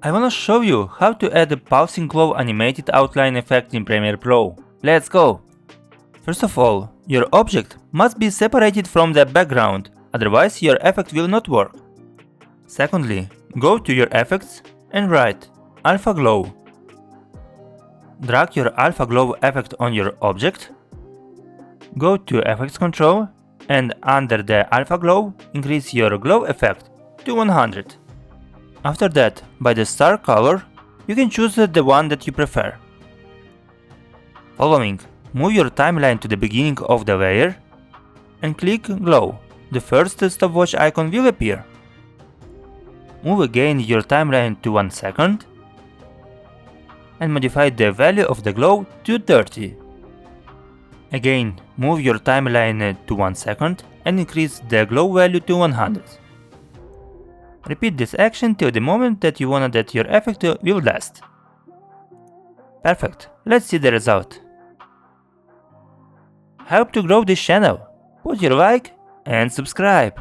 I wanna show you how to add a pulsing glow animated outline effect in Premiere Pro. Let's go! First of all, your object must be separated from the background, otherwise your effect will not work. Secondly, go to your effects and write Alpha Glow. Drag your Alpha Glow effect on your object. Go to Effects Control and under the Alpha Glow, increase your glow effect to 100. After that, by the star color, you can choose the one that you prefer. Following, move your timeline to the beginning of the layer and click Glow. The first stopwatch icon will appear. Move again your timeline to 1 second and modify the value of the glow to 30. Again, move your timeline to 1 second and increase the glow value to 100. Repeat this action till the moment that you want that your effect will last. Perfect, let's see the result. Help to grow this channel, put your like and subscribe.